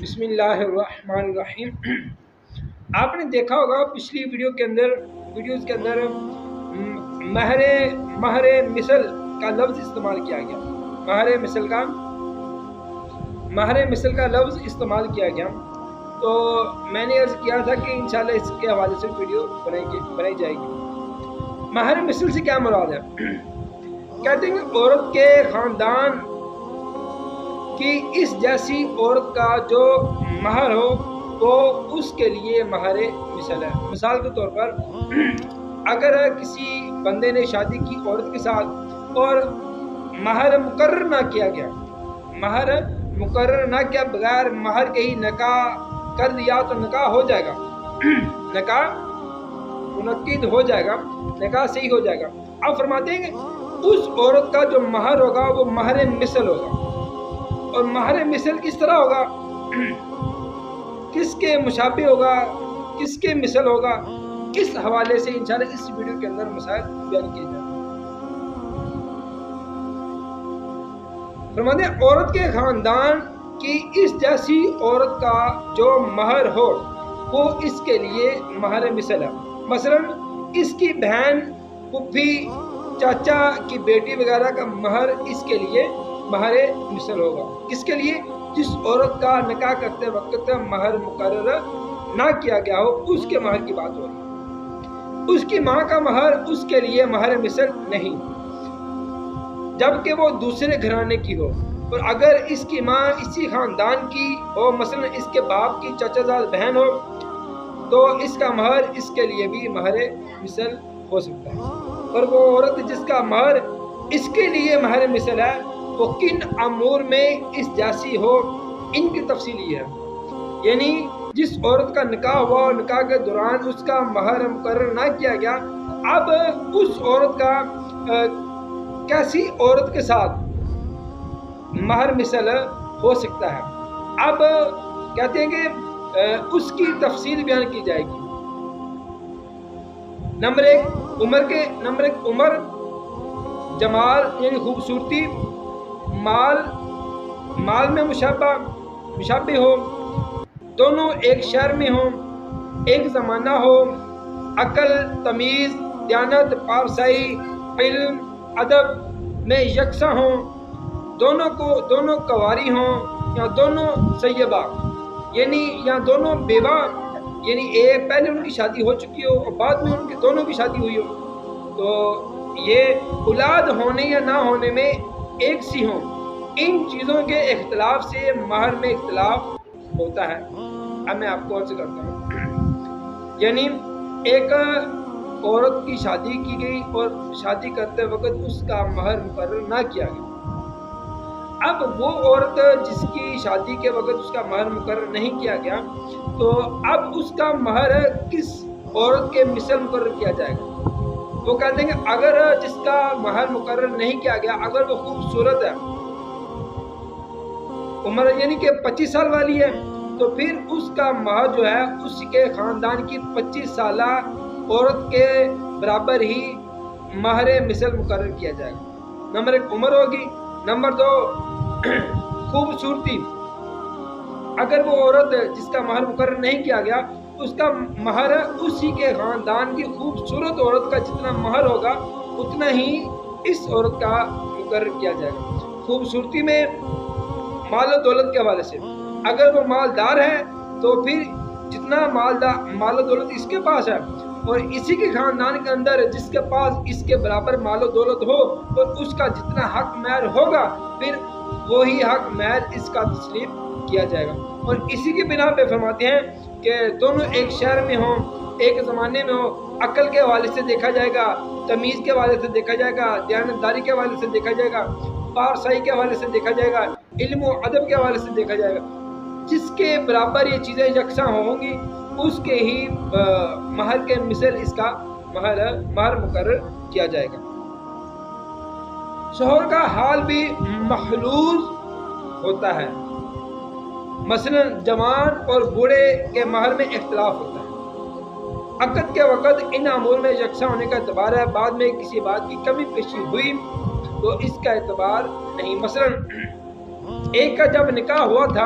بسم اللہ الرحمن الرحیم۔ آپ نے دیکھا ہوگا پچھلی ویڈیوز کے اندر مہر مثل کا لفظ استعمال کیا گیا۔ مہر مثل کا لفظ استعمال کیا گیا، تو میں نے عرض کیا تھا کہ انشاءاللہ اس کے حوالے سے ویڈیو بنائی جائے گی۔ مہر مثل سے کیا مراد ہے؟ کہتے ہیں کہ عورت کے خاندان کہ اس جیسی عورت کا جو مہر ہو وہ اس کے لیے مہر مثل ہے۔ مثال کے طور پر اگر کسی بندے نے شادی کی عورت کے ساتھ اور مہر مقرر نہ کیا گیا، بغیر مہر کے ہی نکاح کر دیا تو نکاح ہو جائے گا، نکاح منعقد ہو جائے گا، نکاح صحیح ہو جائے گا۔ آپ فرماتے ہیں کہ اس عورت کا جو مہر ہوگا وہ مہر مثل ہوگا۔ اور مہر مثل کس طرح ہوگا، کس کے مشابہ ہوگا، کس کے مثل ہوگا، اس حوالے سے انشاءاللہ اس ویڈیو کے اندر مسائل بیان کیے جائیں۔ فرماتے ہیں عورت کے خاندان کی اس جیسی عورت کا جو مہر ہو وہ اس کے لیے مہر مثل ہے۔ مثلا اس کی بہن، پھوپھی، چاچا کی بیٹی وغیرہ کا مہر اس کے لیے مہر مثل ہوگا۔ کس کے لیے؟ جس عورت کا نکاح کرتے وقت مہر مقرر نہ کیا گیا ہو، اس کے مہر کی بات ہو رہی ہے۔ اس کی ماں کا مہر اس کے لیے مہر مثل نہیں، جبکہ وہ دوسرے گھرانے کی ہو۔ اور اگر اس کی ماں اسی خاندان کی ہو، مثلا اس کے باپ کی چچا زاد بہن ہو، تو اس کا مہر اس کے لیے بھی مہر مثل ہو سکتا ہے۔ اور وہ عورت جس کا مہر اس کے لیے مہر مثل ہے وہ کن امور میں اس جیسی ہو، ان کی تفصیل یہ ہے۔ یعنی جس عورت کا نکاح ہوا اور نکاح کے دوران اس کا مہر مقرر نہ کیا گیا، اب اس عورت کا کیسی عورت کے ساتھ مہر مثل ہو سکتا ہے۔ اب کہتے ہیں کہ اس کی تفصیل بیان کی جائے گی۔ نمبر ایک عمر، جمال یعنی خوبصورتی، مال میں مشابہ ہو، دونوں ایک شہر میں ہوں، ایک زمانہ ہو، عقل، تمیز، دیانت، پارسائی، علم، ادب میں یکساں ہوں، دونوں کنواری ہوں یا دونوں سیبہ یعنی یا دونوں بیوہ، یعنی پہلے ان کی شادی ہو چکی ہو اور بعد میں ان کی دونوں کی شادی ہوئی ہو، تو یہ اولاد ہونے یا نہ ہونے میں ایک سی ہوں۔ ان چیزوں کے اختلاف سے مہر میں اختلاف ہوتا ہے۔ اب میں آپ کو عرض کرتا ہوں، یعنی ایک عورت کی شادی کی گئی اور شادی کرتے وقت اس کا مہر مقرر نہ کیا گیا۔ اب وہ عورت جس کی شادی کے وقت اس کا مہر مقرر نہیں کیا گیا، تو اب اس کا مہر کس عورت کے مثل مقرر کیا جائے گا؟ وہ کہتے ہیں کہ اگر جس کا مہر مقرر نہیں کیا گیا، اگر وہ خوبصورت ہے، عمر یعنی کہ 25 سال والی ہے، تو پھر اس کا مہر جو ہے اس کے خاندان کی 25 سالہ عورت کے برابر ہی مہر مثل مقرر کیا جائے گا۔ نمبر ایک عمر ہوگی۔ نمبر دو خوبصورتی، اگر وہ عورت جس کا مہر مقرر نہیں کیا گیا، اس کا مہر اسی کے خاندان کی خوبصورت عورت کا جتنا مہر ہوگا اتنا ہی اس عورت کا مقرر کیا جائے گا۔ خوبصورتی میں مال و دولت کے حوالے سے، اگر وہ مالدار ہے تو پھر جتنا مال و دولت اس کے پاس ہے اور اسی کے خاندان کے اندر جس کے پاس اس کے برابر مال و دولت ہو تو اس کا جتنا حق مہر ہوگا پھر وہی حق مہر اس کا تسلیم کیا جائے گا۔ اور اسی کی بنا پہ فرماتے ہیں کہ دونوں ایک شہر میں ہوں، ایک زمانے میں ہوں، عقل کے حوالے سے دیکھا جائے گا، تمیز کے حوالے سے دیکھا جائے گا، دیانتداری کے حوالے سے دیکھا جائے گا، پارسائی کے حوالے سے دیکھا جائے گا، علم و ادب کے حوالے سے دیکھا جائے گا۔ جس کے برابر یہ چیزیں یکساں ہوں گی اس کے ہی مہر کے مثل اس کا مہر مقرر کیا جائے گا۔ شوہر کا حال بھی محلوظ ہوتا ہے، مثلا جوان اور بوڑھے کے مہر میں اختلاف ہوتا ہے۔ عقد کے وقت ان امور میں یکساں ہونے کا اعتبار ہے، بعد میں کسی بات کی کمی پیشی ہوئی تو اس کا اعتبار نہیں۔ مثلا ایک کا جب نکاح ہوا تھا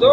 2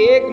1